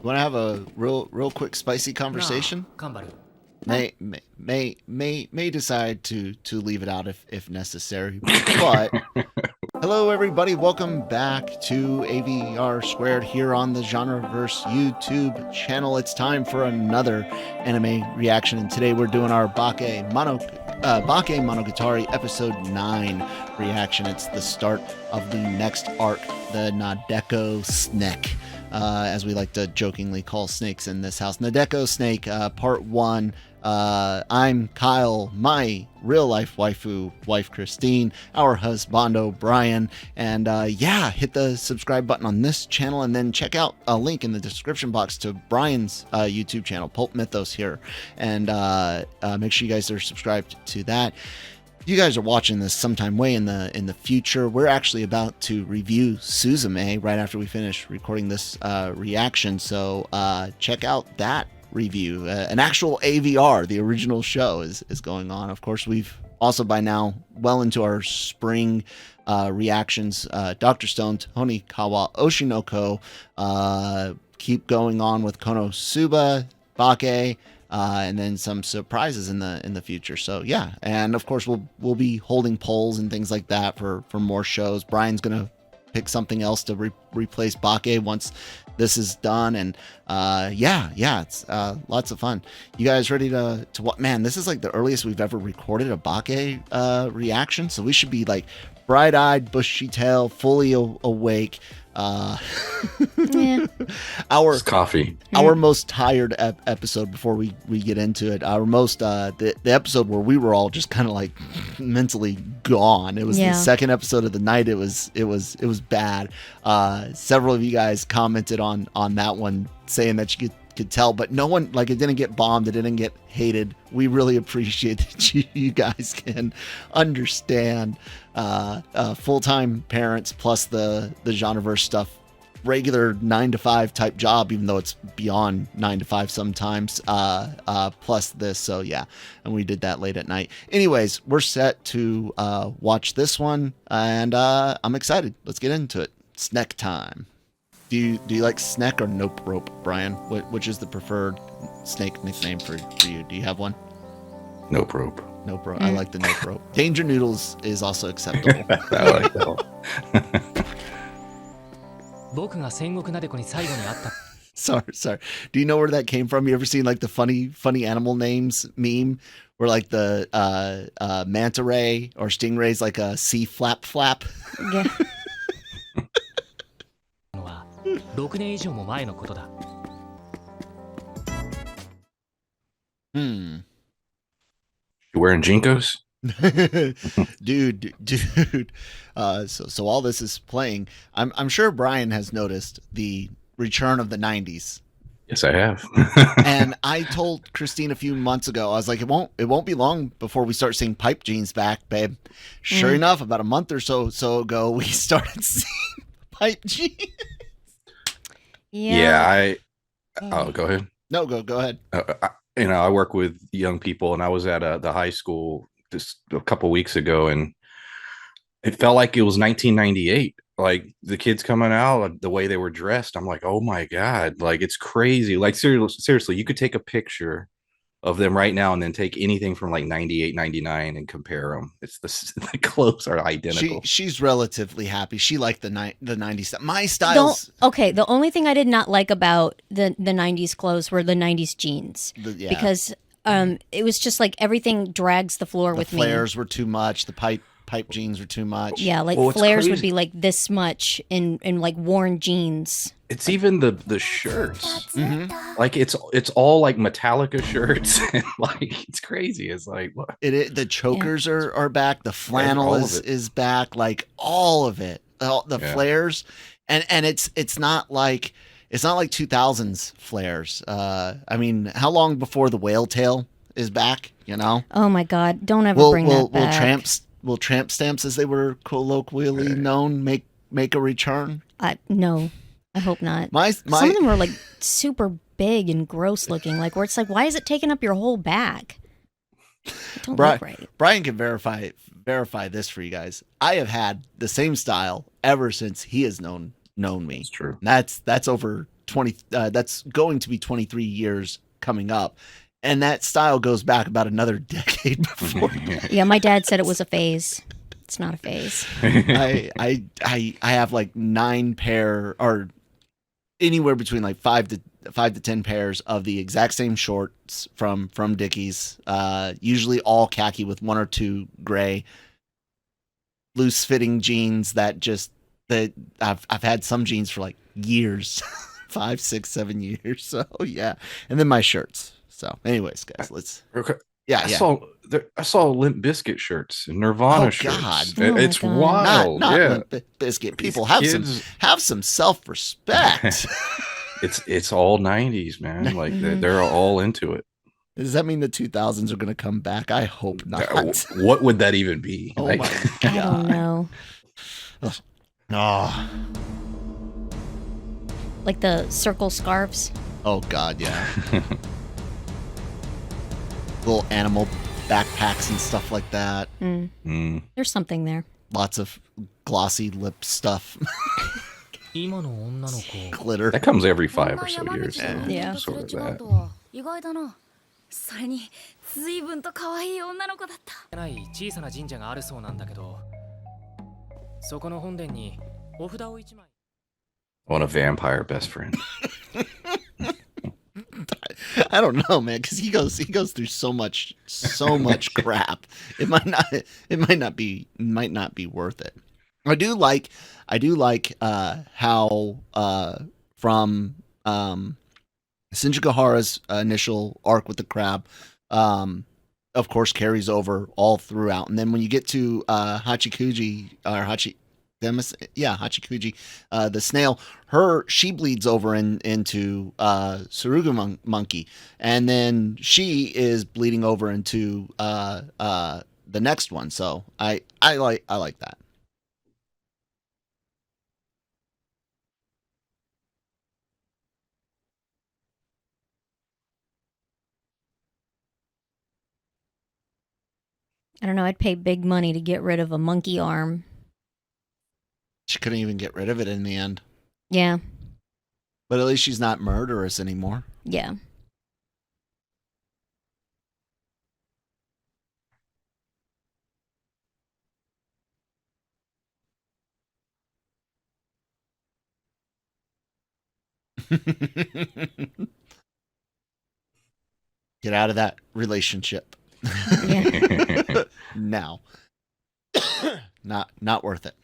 Want to have a real quick spicy conversation? May decide to leave it out if necessary. But hello everybody, welcome back to AVR Squared here on the Genreverse YouTube channel. It's time for another anime reaction, and today we're doing our Bakemonogatari episode 9 reaction. It's the start of the next arc, the Nadeko Snake. As we like to jokingly call snakes in this house. Nadeko Snake, part 1. I'm Kyle, my real-life wife Christine, our husbando Brian, and hit the subscribe button on this channel, and then check out a link in the description box to Brian's YouTube channel, Pulp Mythos here, and make sure you guys are subscribed to that. You guys are watching this sometime way in the future. We're actually about to review Suzume right after we finish recording this reaction, so check out that review. An actual AVR, the original show, is going on. Of course, we've also by now well into our spring reactions. Dr. Stone, Tonikawa, Oshinoko, keep going on with Konosuba, Bake, and then some surprises in the future. So yeah, and of course we'll be holding polls and things like that for more shows. Brian's gonna pick something else to replace Bake once this is done, and it's lots of fun. You guys ready to what? Man, this is like the earliest we've ever recorded a Bake reaction, so we should be like bright-eyed, bushy-tailed, fully awake. Yeah. Our coffee. Our most tired episode before we get into it. Our most the episode where we were all just kind of like mentally gone. It was the second episode of the night. It was bad. Several of you guys commented on that one saying that you could tell, but no one, like, it didn't get bombed, it didn't get hated. We really appreciate that you guys can understand. Full-time parents plus the genreverse stuff, regular 9 to 5 type job, even though it's beyond 9 to 5 sometimes, plus this. So yeah, and we did that late at night. Anyways, we're set to watch this one, and I'm excited. Let's get into it. Snack time. Do you like Snack or Nope Rope, Brian? Which is the preferred snake nickname for you? Do you have one? Nope Rope. Nope Rope. I like the Nope Rope. Danger Noodles is also acceptable. I like that one. Sorry. Do you know where that came from? You ever seen like the funny animal names meme where like the manta ray or stingray's like a sea flap? Yeah. Hmm. You wearing Jinkos? dude. So all this is playing. I'm sure Brian has noticed the return of the 90s. Yes, I have. And I told Christine a few months ago, I was like, it won't be long before we start seeing pipe jeans back, babe. Sure enough, about a month or so ago, we started seeing pipe jeans. Yeah. Oh, go ahead. No, go ahead. I work with young people, and I was at the high school just a couple weeks ago, and it felt like it was 1998. Like the kids coming out, the way they were dressed, I'm like, oh my God, like it's crazy. Like seriously, you could take a picture of them right now and then take anything from like 98, 99 and compare them. It's the clothes are identical. She's relatively happy. She liked the 90s stuff. My styles. The only thing I did not like about the 90s clothes were the 90s jeans. Because it was just like everything drags the floor with me. The flares were too much. The pipe jeans were too much. Yeah, like flares would be like this much in like worn jeans. It's even the shirts. Like it's all like Metallica shirts, and like it's crazy. It's like what? The chokers are back. The flannel is back. Like all of it. The flares, and it's not like 2000s flares. I mean, how long before the whale tail is back? You know? Oh my God! Don't ever bring that back. Will tramp stamps, as they were colloquially known, make a return? No, I hope not. Some of them were like super big and gross looking, like where it's like, why is it taking up your whole back? It don't look right. Brian can verify this for you guys. I have had the same style ever since he has known me. It's true. That's over that's going to be 23 years coming up. And that style goes back about another decade before. Yeah, my dad said it was a phase. It's not a phase. I have like 9 pair, or anywhere between like 5 to 10 pairs of the exact same shorts from Dickies. Usually all khaki with 1 or 2 gray, loose fitting jeans that I've had some jeans for like years, 5, 6, 7 years. So yeah, and then my shirts. So, anyways, guys, let's. Okay. Yeah, I saw Limp Bizkit shirts and Nirvana shirts. God. It's wild. Not yeah, Limp Bizkit. People have some self-respect. it's all 90s, man. Like they're all into it. Does that mean the 2000s are going to come back? I hope not. What would that even be? Oh like, my God. I don't know. Oh. Like the circle scarves. Oh God, yeah. Little animal backpacks and stuff like that. There's something there. Lots of glossy lip stuff. Glitter. That comes every 5 or so years. Yeah. Sort of that. それに随分と可愛い女の子だった。ない小さな神社があるそうなんだけど、そこの本殿にお札を1枚。I want a vampire best friend. I don't know, man, because he goes through so much crap. It might not be worth it. I do like how from Shinjikahara's initial arc with the crab, of course, carries over all throughout, and then when you get to Hachikuji Hachikuji, the snail, she bleeds over into Suruga Monkey, and then she is bleeding over into the next one. So I like that. I don't know. I'd pay big money to get rid of a monkey arm. She couldn't even get rid of it in the end. Yeah. But at least she's not murderous anymore. Yeah. Get out of that relationship. Yeah. Now. Not worth it.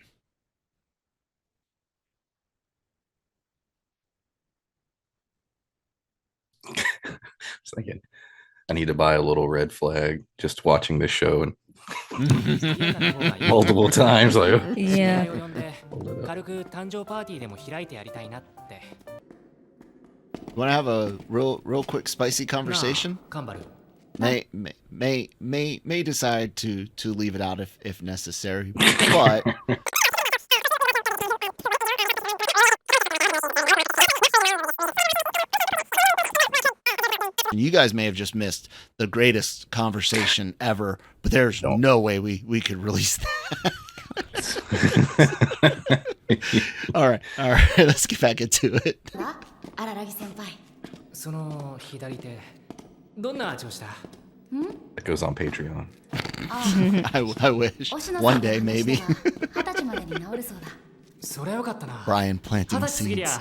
It's like I need to buy a little red flag just watching this show and multiple times. Like, yeah. You want to have a real quick spicy conversation? May decide to leave it out if necessary, but you guys may have just missed the greatest conversation ever, but there's no way we could release that. All right, let's get back into it. It goes on Patreon. I wish. One day, maybe. Brian planting seeds.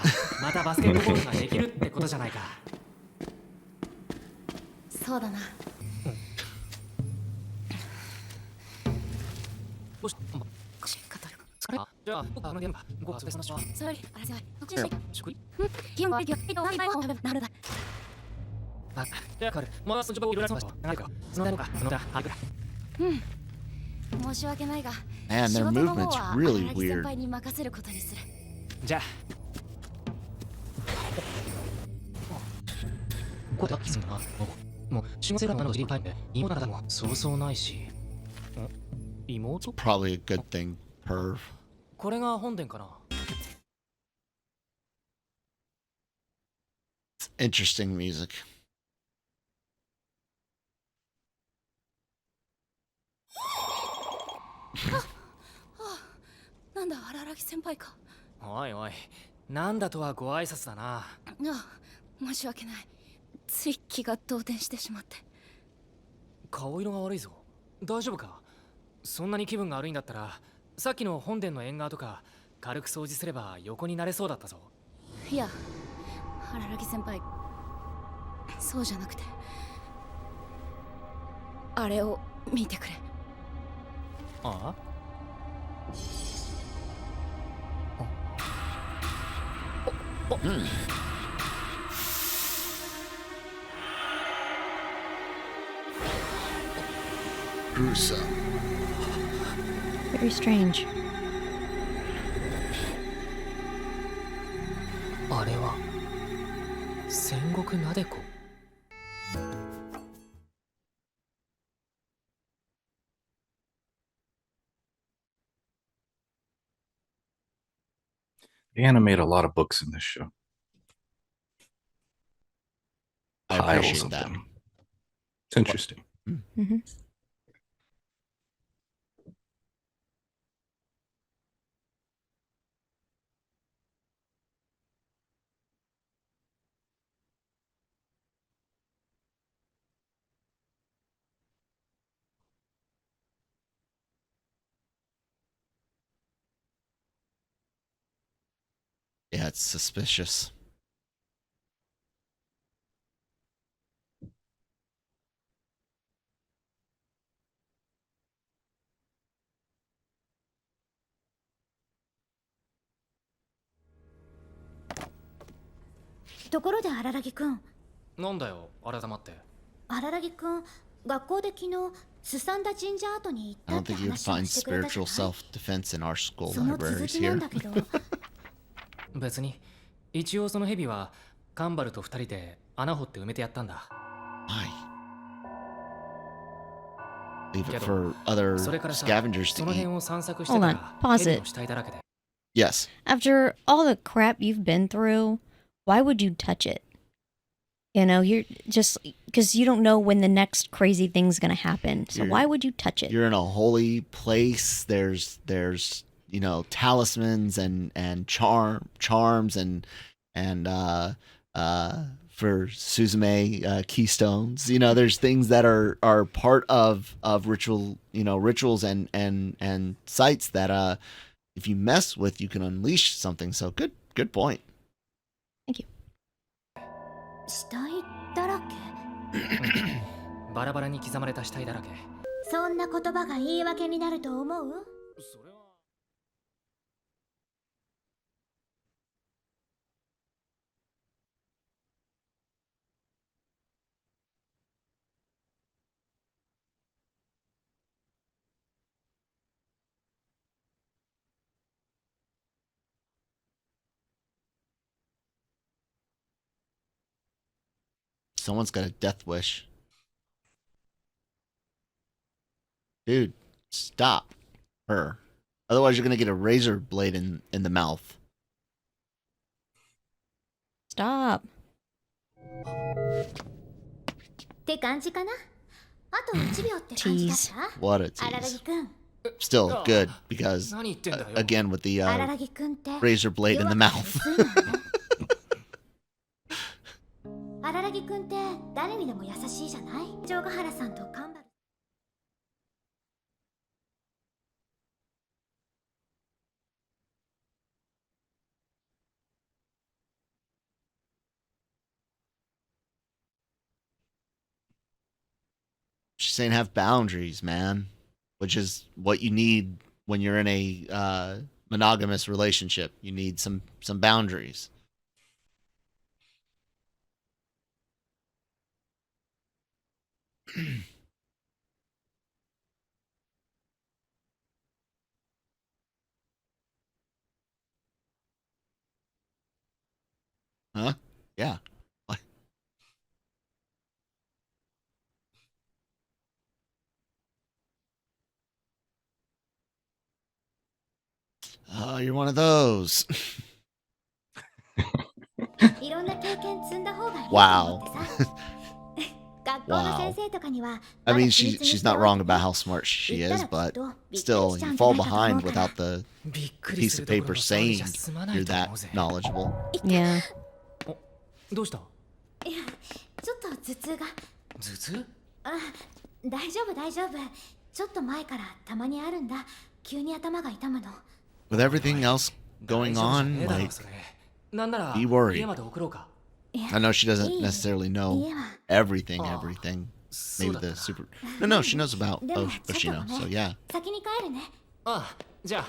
Man, their movement's really weird. Probably a good thing, perv. It's interesting music. なんだとはご挨拶だな。あ、申し訳ない。つい気が動転してしまって。顔色が悪いぞ。大丈夫か？そんなに気分が悪いんだったら、さっきの本殿の縁側とか軽く掃除すれば横になれそうだったぞ。いや、荒木先輩、そうじゃなくて、あれを見てくれ。ああ？Gruesome. Very strange. あれは戦国なでこ。They animate a lot of books in this show. I Piles appreciate of that. them. It's interesting. Mm-hmm. Yeah, it's suspicious. Araragi-kun. なんだよ、改まって。Araragi-kun, 学校で昨日すさんだ神社跡に行 I ったっ don't て think you'd 話を find してくれたじゃ spiritual ない。 self-defense in our school その続 libraries きなん here. だけど、別に。一応その蛇はカンバルと二人で穴掘って埋めてやったんだ。Why? Leave it けど、 for other それからさ、 scavengers そ to の eat. 辺を散策してた Hold on, ら pause 蛇 it. の死体だらけで。Yes. After all the crap you've been through, why would you touch it? You know, you're just because you don't know when the next crazy thing's gonna happen. So why would you touch it? You're in a holy place. There's you know, talismans and charms and for Suzume keystones. You know, there's things that are part of ritual, you know, rituals and sites that if you mess with, you can unleash something. So good point. Thank you. 死体だらけ。バラバラに刻まれた死体だらけ。そんな言葉が言い訳になると思う？それは。Someone's got a death wish. Dude, stop her. Otherwise, you're going to get a razor blade in the mouth. Stop. って感じかな。あと1秒って感じだった？ What a tease. 荒木くん。 Still good because, 何言ってんだよ。 again, with the 荒木くんって razor blade in the mouth. 荒木くんって誰にでも優しいじゃない？城ヶ原さんとカンバル。She's saying have boundaries, man, which is what you need when you're in a monogamous relationship. You need some boundaries. Huh? Yeah. Oh, you're one of those. いろんな経験積んだ方がいいと思 Wow. ってさ。学校の先生とかには I まだ mean, 秘密に she's してお not い wrong て about ね how smart she 言った is, らきっ but とびっくり still, しちゃう you んじゃ fall ないかと思 behind うから without the びっくり piece す of るどころ paper の騒ぎ saying じゃ済まない you're と思 that うぜ knowledgeable. Yeah. どうしたいやちょっと頭痛が頭痛あ大丈夫大丈夫ちょっと前からたまにあるんだ急に頭が痛むの With everything else 大 going 丈夫じゃ on, ねえだろ like, それなんなら be worried. 家まで送ろうか いや I know she doesn't いい necessarily know 家は everything, Oh. everything. そう Maybe だった the な super. No, no, she knows about でも Oshino, ちょっとご so めん yeah. 先に帰るねああじゃあ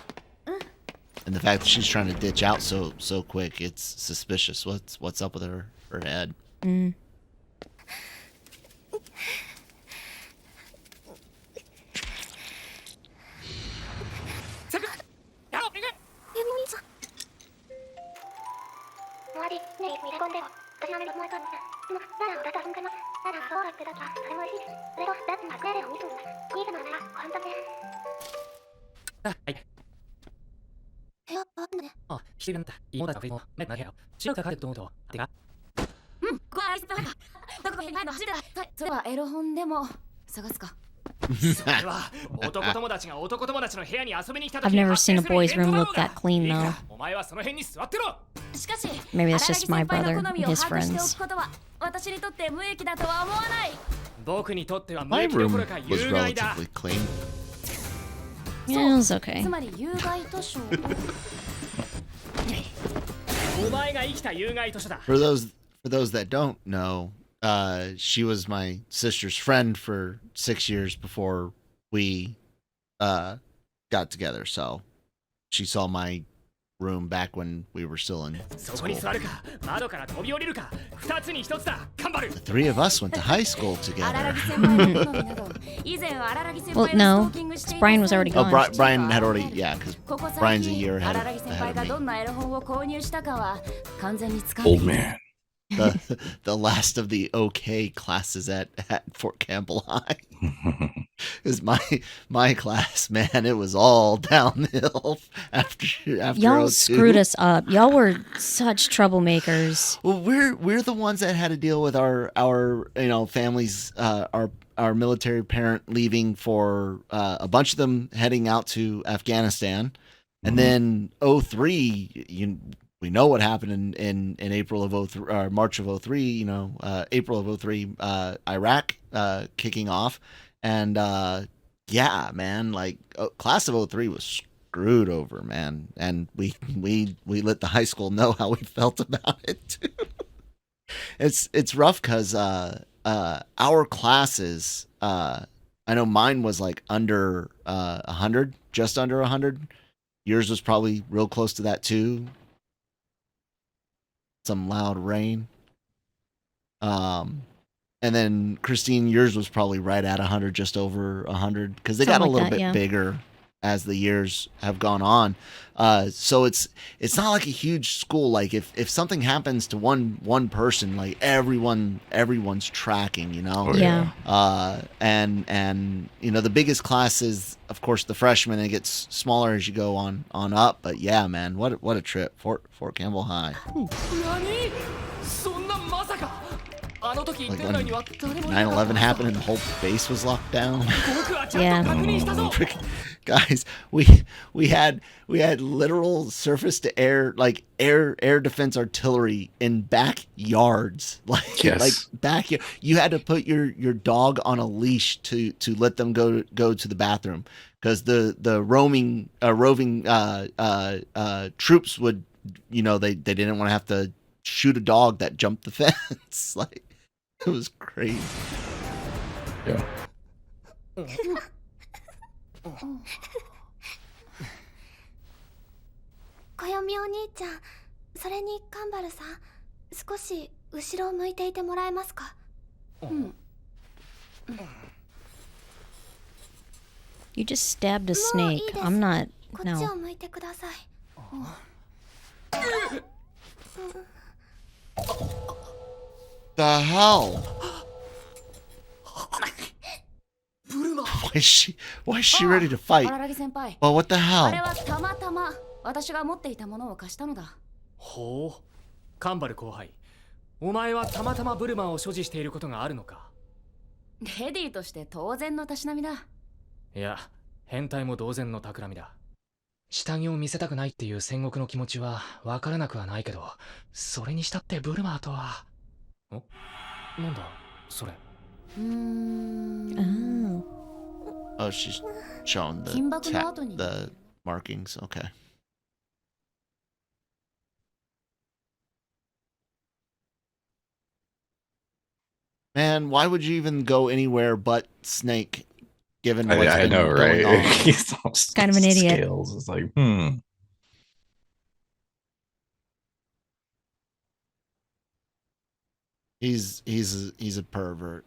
And the fact that she's trying to ditch out so quick, it's suspicious. What's up with her head? Mm. 周りねえ入れ込んでよ私の目が燃えたんですもうなら俺と遊んでますならそうだってだったらそれも嬉しいです上とだってなくなれよ見てみますいいのなら簡単ねあはい部屋あんねあ一人になった妹たちが目なけよ白く帰ると思うとてかうんごめんどこか変の走ってたそれはエロ本でも探すかそれは男友達が男友達の部屋に遊びに来た時 I've never seen a boy's room look that clean, いい though. かお前はその辺に座ってろしかし Maybe that's 荒 just 木 my 先輩 brother の好 and みを his 把握してお friends. くことは私にとって無益だとは思わない僕にとっては無 My 益どこ room ろか was 有害だ relatively clean. Yeah, it was okay. つまり有害図書お前が生きた有害図書だ For those that don't know, she was my sister's friend for 6 years before we got together. So she saw my room back when we were still in そこに school. 座るか窓から飛び降りるか二つに一つだカンバル The three of us went to high school 荒 together. 木先輩の好みなど以前は荒木先 Well, 輩のスト no. ーキングしてい Brian was already Oh, gone. Brian had already, yeah, because ここ Brian's 最 a year 近 ahead 荒木 of, 先輩が ahead ど of ん me. なエロ本を購入したかは完全に掴んで Old man. The last of the OK classes at Fort Campbell High. Because my class, man, it was all downhill after Y'all 02. screwed us up. Y'all were such troublemakers. Well, we're the ones that had to deal with our families, our military parent leaving for a bunch of them heading out to Afghanistan, and then 03. We know what happened in April of 03, or March of 03. April of 03, Iraq kicking off, and yeah, man, like class of 03 was screwed over, man, and we let the high school know how we felt about it too. It's rough because our classes, I know mine was like under 100, just under 100. Yours was probably real close to that too. Some loud rain. And then Christine, yours was probably right at 100, just over 100, because they got a Something little like that, bit yeah. bigger as the years have gone on. So it's not like a huge school. Like if something happens to one person, like everyone's tracking, Oh, Yeah. and the biggest class is of course the freshmen, and it gets smaller as you go on up. But yeah, man, what a trip. Fort Campbell High. 何そんなまさかあの時 Like 店内には誰もいなかった 9/11 happened and the whole base was locked down. 僕はちゃんと確認したぞ Freaking- Guys, we had literal surface to air, like air defense artillery in backyards. Like Yes. like backyard. You had to put your dog on a leash to let them go to the bathroom, because the roving troops would, they didn't want to have to shoot a dog that jumped the fence. Like, it was crazy. Yeah. 小読みお兄ちゃんそれにカンバルさん少し後ろを向いていてもらえますか You just stabbed a もうい snake. いです I'm not. こっち No. を向いてください The hell? ブルマ Why is she ready to fight? 荒木先輩 Well, what the あれ hell? はたまたま私が持っていたものを貸したのだほうカンバル後輩お前はたまたまブルマを所持していることがあるのかレディーとして当然のたしなみだ。いや、変態も同然の企みだ。下着を見せたくないっていう戦国の気持ちはわからなくはないけど、それにしたってブルマーとは。なんだそれ。Oh. Oh, she's showing the 金箔の後に the markings. Okay. Man, why would you even go anywhere but Snake? Given what's I been know, going right? on? He's all Kind of an idiot. Scales. It's like, He's a pervert.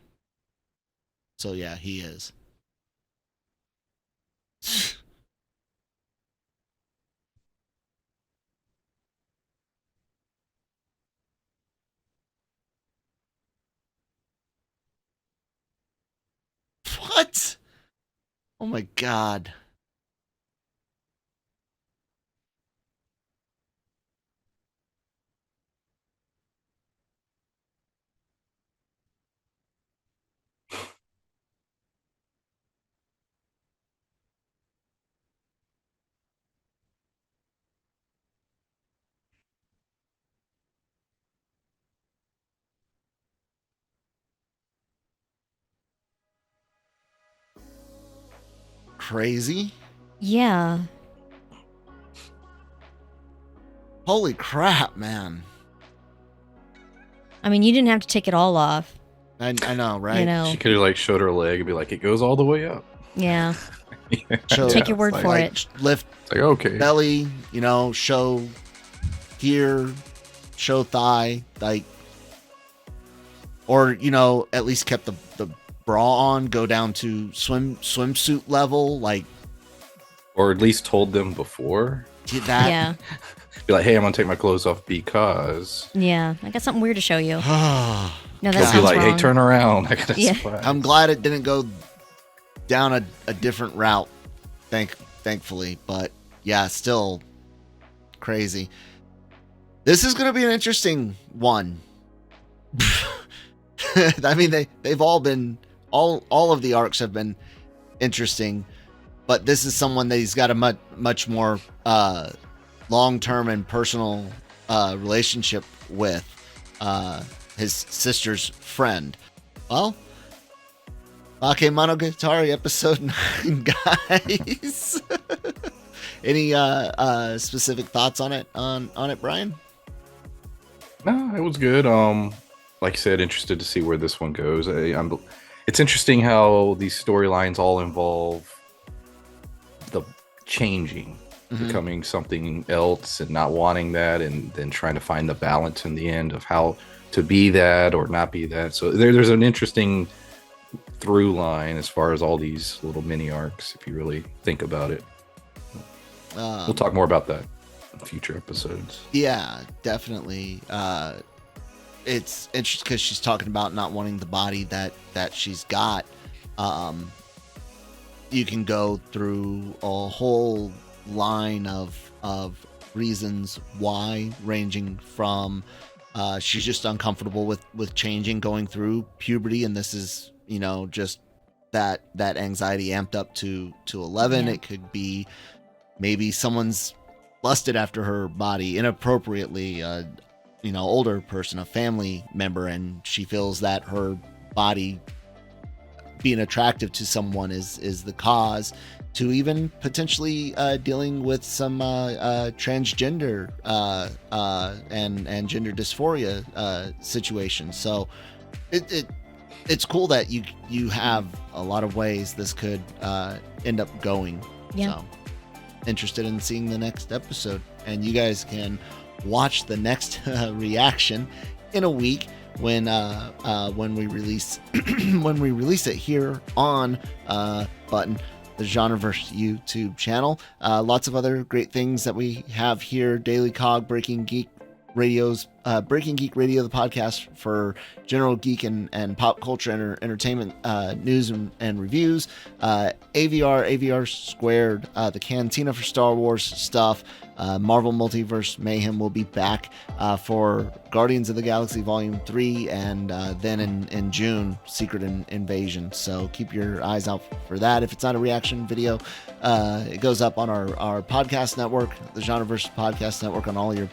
So yeah, he is. What? Oh my god. Crazy? Yeah. Holy crap, man. I mean, you didn't have to take it all off. I know, right? You know. she could have like showed her leg and be like, it goes all the way up. Yeah. Show- Take your word it's for like, it. Lift It's like, okay. belly, show here, show thigh, like, or at least kept the bra on, go down to swimsuit level, like Or at least told them before. that. Yeah. Be like, hey, I'm gonna take my clothes off because. Yeah. I got something weird to show you. No, that They'll sounds be like, wrong. hey, turn around. I got a Yeah. surprise. I'm glad it didn't go down a different route, thankfully, but yeah, still crazy. This is going to be an interesting one. I mean, they've all been, all of the arcs have been interesting, but this is someone that he's got a much more long-term and personal relationship with, his sister's friend. Well, Bakemonogatari episode 9, guys. Any specific thoughts on it, Brian? No, it was good. Like I said, interested to see where this one goes. It's interesting how these storylines all involve the changing, becoming something else, and not wanting that, and then trying to find the balance in the end of how to be that or not be that. So there's an interesting through line as far as all these little mini arcs, if you really think about it. We'll talk more about that in future episodes. Yeah, definitely. It's interesting because she's talking about not wanting the body that she's got. You can go through a whole line of reasons why, ranging from she's just uncomfortable with changing, going through puberty, and this is just that anxiety amped up to 11. Yeah. It could be maybe someone's lusted after her body inappropriately, older person, a family member, and she feels that her body being attractive to someone is the cause, to even potentially dealing with some transgender and gender dysphoria situations. So it's cool that you have a lot of ways this could end up going. Yeah. So interested in seeing the next episode, and you guys can watch the next reaction in a week when we release it here on Button, the Genreverse YouTube channel. Lots of other great things that we have here: Daily Cog, Breaking Geek Radio, the podcast for general geek and pop culture and entertainment news and reviews. AVR Squared, the Cantina for Star Wars stuff. Marvel Multiverse Mayhem will be back for Guardians of the Galaxy Volume 3, and then in June, Secret Invasion. So keep your eyes out for that. If it's not a reaction video, it goes up on our podcast network, the Genreverse Podcast Network, on all your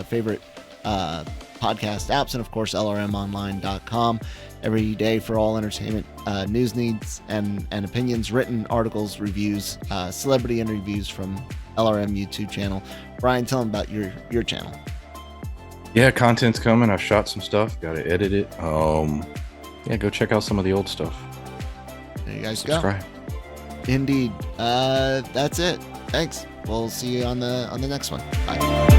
favorite podcast apps, and of course lrmonline.com every day for all entertainment news, needs, and opinions, written articles, reviews, celebrity interviews from LRM YouTube channel. Brian, tell them about your channel. Yeah, content's coming. I've shot some stuff, got to edit it. Yeah, go check out some of the old stuff. There you guys Subscribe. go. Indeed. That's it. Thanks. We'll see you on the next one. Bye.